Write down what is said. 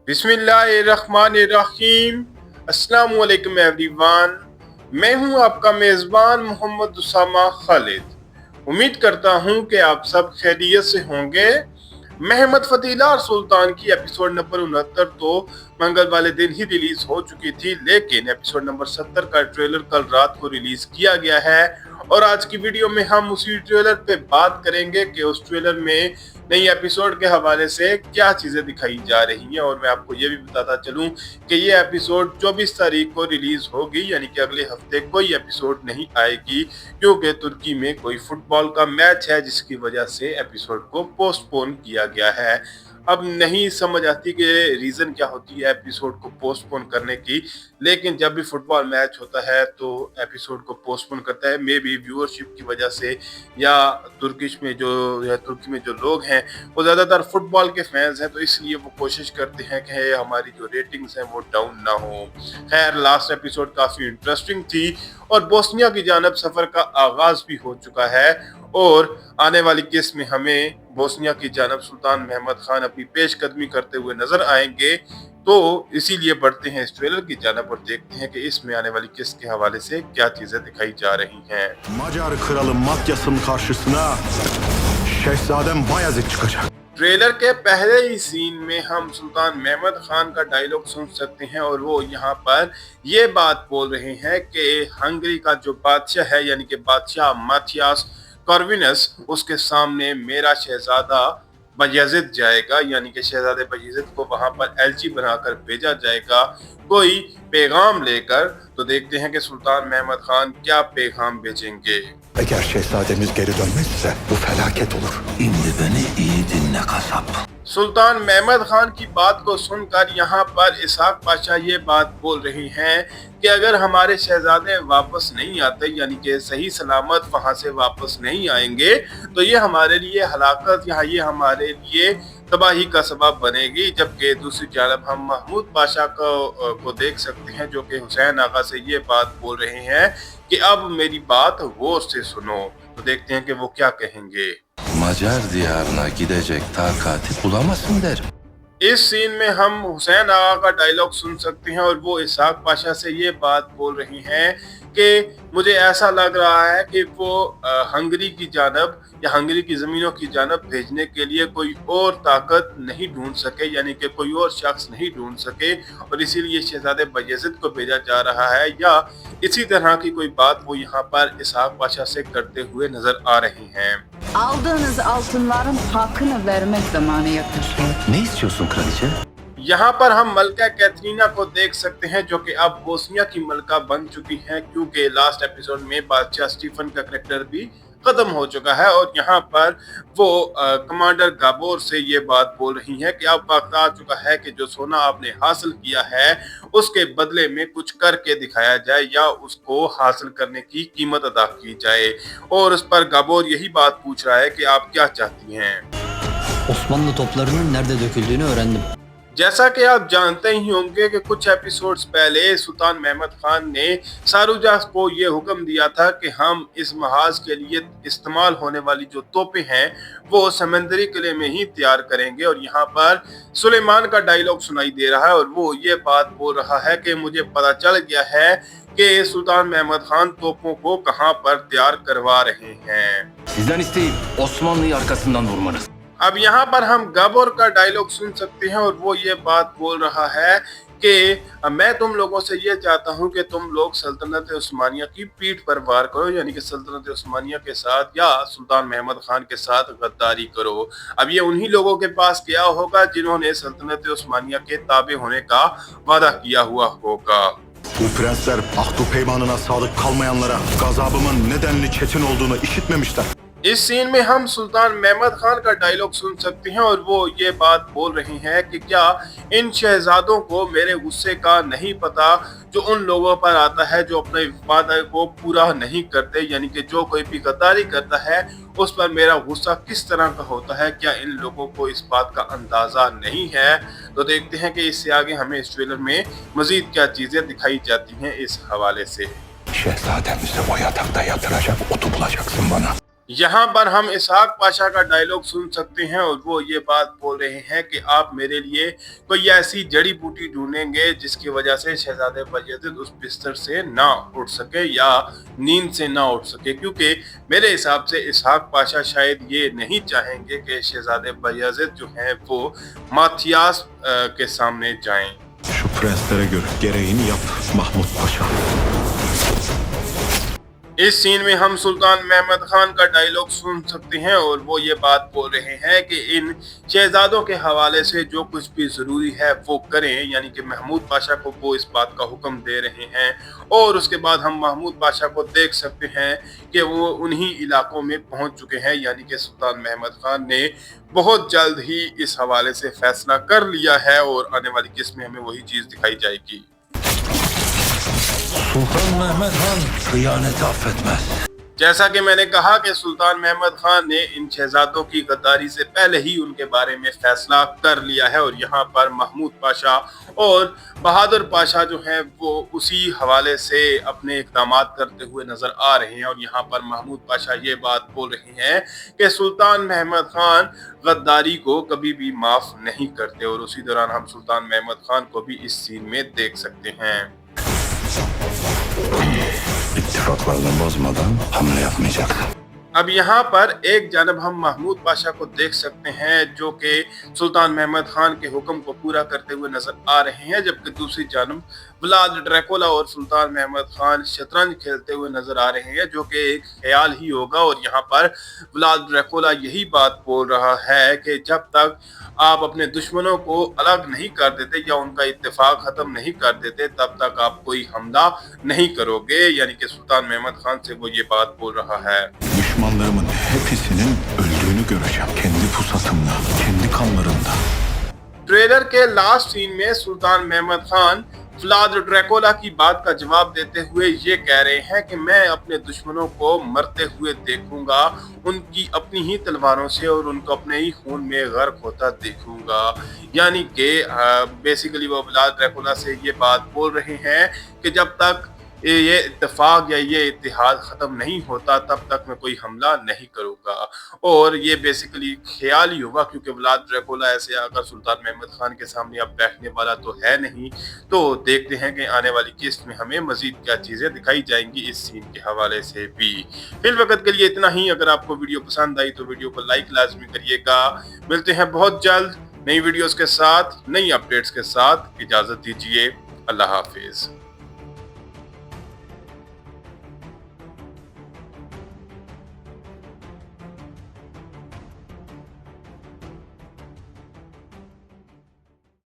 बिस्मिल्लाहिर्रहमानिर्रहीम। अस्सलाम वालेकुम एवरीवन। मैं हूं आपका मेज़बान मोहम्मद उसामा खालिद। उम्मीद करता हूं कि आप सब खैरियत से होंगे। महमद फतीला और सुल्तान की एपिसोड नंबर 69 तो मंगल वाले दिन ही रिलीज हो चुकी थी, लेकिन एपिसोड नंबर 70 का ट्रेलर कल रात को रिलीज किया गया है और आज की वीडियो में हम उसी ट्रेलर पे बात करेंगे कि उस ट्रेलर में नई एपिसोड के हवाले से क्या चीजें दिखाई जा रही हैं। और मैं आपको ये भी बताता चलूं कि ये एपिसोड 24 तारीख को रिलीज होगी, यानी कि अगले हफ्ते कोई एपिसोड नहीं आएगी क्योंकि तुर्की में कोई फुटबॉल का मैच है जिसकी वजह से एपिसोड को पोस्टपोन किया गया है। अब नहीं समझ आती कि रीजन क्या होती है एपिसोड को पोस्टपोन करने की, लेकिन जब भी फुटबॉल मैच होता है तो एपिसोड को पोस्टपोन करता है, मे बी व्यूअरशिप की वजह से या तुर्की में जो लोग हैं वो ज़्यादातर फुटबॉल के फैंस हैं, तो इसलिए वो कोशिश करते हैं कि हमारी जो रेटिंग्स हैं वो डाउन ना हो। खैर, लास्ट एपिसोड काफ़ी इंटरेस्टिंग थी और बोस्निया की जानब सफ़र का आगाज़ भी हो चुका है और आने वाली किस्त में हमें बोस्निया की जानब सुल्तान महमद खान अपनी पेशकदमी करते हुए नजर आएंगे। तो इसीलिए बढ़ते हैं इस ट्रेलर की जानब और देखते हैं कि इसमें आने वाली किस्त के हवाले से क्या चीजें दिखाई जा रही हैं। Macar kralı Matyas'ın karşısına Şehzadem Bayezid çıkacak। Trailer के पहले ही सीन में हम सुल्तान महमद खान का डायलॉग सुन सकते हैं और वो यहाँ पर ये बात बोल रहे हैं कि हंगरी का जो बादशाह है, यानी कि बादशाह माथियास कॉर्विनस, उसके सामने मेरा शहजादा बायेज़िद जाएगा, यानी कि शहजादे बायेज़िद को वहां पर एलची बनाकर भेजा जाएगा कोई पैगाम लेकर। तो देखते हैं कि सुल्तान महमद खान क्या पैगाम भेजेंगे। Eğer şehzademiz geri dönmezse bu felaket olur. Şimdi beni iyi dinle kasap. सुल्तान महमद खान की बात को सुनकर यहाँ पर इसहाक पाशा ये बात बोल रही हैं कि अगर हमारे शहजादे वापस नहीं आते, यानी कि सही सलामत वहां से वापस नहीं आएंगे, तो ये हमारे लिए हलाकत या ये हमारे लिए तबाही का सबब बनेगी। जबकि दूसरी जानब हम महमूद पाशा को देख सकते हैं जो कि हुसैन आगा से ये बात बोल रहे हैं कि अब मेरी बात गौर से सुनो। तो देखते हैं कि वो क्या कहेंगे। Macar diyarına gidecek takati bulamazsın derim. इस सीन में हम हुसैन आगा का डायलॉग सुन सकते हैं और वो इसहाक पाशा से ये बात बोल रही हैं कि मुझे ऐसा लग रहा है कि वो हंगरी की जानब या हंगरी की ज़मीनों की जानब भेजने के लिए कोई और ताकत नहीं ढूंढ सके, यानी कि कोई और शख्स नहीं ढूंढ सके और इसीलिए शहजादे बायेज़िद को भेजा जा रहा है, या इसी तरह की कोई बात वो यहाँ पर इसहाक पाशा से करते हुए नजर आ रही हैं। Aldığınız altınların hakkını vermek zamanı yaklaşıyor. Ne istiyorsun kraliçe? यहाँ पर हम मलका कैथरीना को देख सकते हैं जो कि अब बोस्निया की मलका बन चुकी हैं, क्योंकि लास्ट एपिसोड में बादशाह स्टीफन का कैरेक्टर भी खत्म हो चुका है और यहाँ पर वो कमांडर गाबोर से ये बात बोल रही है कि अब वक्त आ चुका है कि जो सोना आपने हासिल किया है उसके बदले में कुछ करके दिखाया जाए या उसको हासिल करने की कीमत अदा की जाए। और उस पर गाबोर यही बात पूछ रहा है कि आप क्या चाहती हैं। Osmanlı toplarının nerede döküldüğünü öğrendim. जैसा कि आप जानते ही होंगे कि कुछ एपिसोड्स पहले सुल्तान महमद खान ने सारूजा को ये हुक्म दिया था कि हम इस महाज के लिए इस्तेमाल होने वाली जो तोपें हैं वो समंदरी किले में ही तैयार करेंगे। और यहाँ पर सुलेमान का डायलॉग सुनाई दे रहा है और वो ये बात बोल रहा है कि मुझे पता चल गया है कि सुल्तान महमद खान तोपों को कहाँ पर तैयार करवा रहे हैं। Sizden isteğim Osmanlı'yı arkasından vurmanız. अब यहाँ पर हम गाबोर का डायलॉग सुन सकते हैं और वो ये बात बोल रहा है कि मैं तुम लोगों से ये चाहता हूँ कि तुम लोग सल्तनत उस्मानिया की पीठ पर वार करो, यानी कि सल्तनत उस्मानिया के साथ या सुल्तान महमद खान के साथ गद्दारी करो। अब ये उन्हीं लोगों के पास गया होगा जिन्होंने सल्तनत उस्मानिया के ताबे होने का वादा किया हुआ होगा। Bu prensler ahdu peymanına sadık kalmayanlara gazabımın nedenli çetin olduğunu işitmemişler. इस सीन में हम सुल्तान महमद खान का डायलॉग सुन सकते हैं और वो ये बात बोल रही हैं कि क्या इन शहजादों को मेरे गुस्से का नहीं पता जो उन लोगों पर आता है जो अपने वादे को पूरा नहीं करते, यानी कि जो कोई भी गद्दारी करता है उस पर मेरा गुस्सा किस तरह का होता है। क्या इन लोगों को इस बात का अंदाजा नहीं है? तो देखते हैं कि इससे आगे हमें इस ट्रेलर में मजीद क्या चीजें दिखाई जाती हैं इस हवाले से। Şehzademizi o yatakta yatıracak otu bulacaksın bana. यहाँ पर हम इसहाक पाशा का डायलॉग सुन सकते हैं और वो ये बात बोल रहे हैं कि आप मेरे लिए कोई ऐसी जड़ी बूटी ढूंढेंगे जिसकी वजह से शहजादे बायजीद उस बिस्तर से ना उठ सके या नींद से ना उठ सके, क्योंकि मेरे हिसाब से इसहाक पाशा शायद ये नहीं चाहेंगे कि शहजादे बायजीद जो हैं वो माथियास के सामने जाएं। Şu prenslere göre gereğini yap Mahmut Paşa. इस सीन में हम सुल्तान महमद खान का डायलॉग सुन सकते हैं और वो ये बात बोल रहे हैं कि इन शहजादों के हवाले से जो कुछ भी ज़रूरी है वो करें, यानी कि महमूद पाशा को वो इस बात का हुक्म दे रहे हैं। और उसके बाद हम महमूद पाशा को देख सकते हैं कि वो उन्हीं इलाकों में पहुंच चुके हैं, यानी कि सुल्तान महमद खान ने बहुत जल्द ही इस हवाले से फैसला कर लिया है और आने वाली किस्त में हमें वही चीज़ दिखाई जाएगी। Sultan Mehmet Han kıyaneti affetmez. जैसा कि मैंने कहा कि सुल्तान महमद खान ने इन शहजादों की गद्दारी से पहले ही उनके बारे में फैसला कर लिया है और यहाँ पर महमूद पाशा और बहादुर पाशा जो हैं वो उसी हवाले से अपने इक़दामात करते हुए नजर आ रहे हैं। और यहाँ पर महमूद पाशा ये बात बोल रहे हैं कि सुल्तान महमद खान गद्दारी को कभी भी माफ नहीं करते और उसी दौरान हम सुल्तान महमद खान को भी इस सीन में देख सकते हैं। İttifaklarını bozmadan hamle yapmayacaksın. अब यहाँ पर एक जानब हम महमूद पाशा को देख सकते हैं जो कि सुल्तान महमद खान के हुक्म को पूरा करते हुए नजर आ रहे हैं, जबकि दूसरी जानब व्लाद ड्रैकुला और सुल्तान महमद खान शतरंज खेलते हुए नजर आ रहे हैं, जो कि एक ख्याल ही होगा। और यहाँ पर व्लाद ड्रैकुला यही बात बोल रहा है कि जब तक आप अपने दुश्मनों को अलग नहीं कर देते या उनका इत्तेफाक खत्म नहीं कर देते तब तक आप कोई हमला नहीं करोगे, यानी कि सुल्तान महमद खान से वो ये बात बोल रहा है। Düşmanlarımın hepsinin öldüğünü göreceğim. Kendi pusatımla, kendi kanlarımda. Trailer के लास्ट सीन में सुल्तान महमद खान व्लाद ड्रैकुला की बात का जवाब देते हुए ये कह रहे हैं कि मैं अपने दुश्मनों को मरते हुए देखूंगा, उनकी अपनी ही तलवारों से और उनको अपने ही खून में गर्क होता देखूंगा। यानी कि बेसिकली वो व्लाद ड्रैकुला से ये बात बोल रहे हैं कि जब तक ये इत्तेफाक या ये इत्तेहाद ख़त्म नहीं होता तब तक मैं कोई हमला नहीं करूँगा। और ये बेसिकली ख्याल ही होगा, क्योंकि व्लाद ड्रैकुला ऐसे अगर सुल्तान महमद खान के सामने अब बैठने वाला तो है नहीं। तो देखते हैं कि आने वाली किस्त में हमें मज़ीद क्या चीज़ें दिखाई जाएंगी इस सीन के हवाले से भी। फिल वक्त के लिए इतना ही। अगर आपको वीडियो पसंद आई तो वीडियो को लाइक लाजमी करिएगा। मिलते हैं बहुत जल्द नई वीडियोज़ के साथ, नई अपडेट्स के साथ। इजाज़त दीजिए। अल्लाह हाफिज़।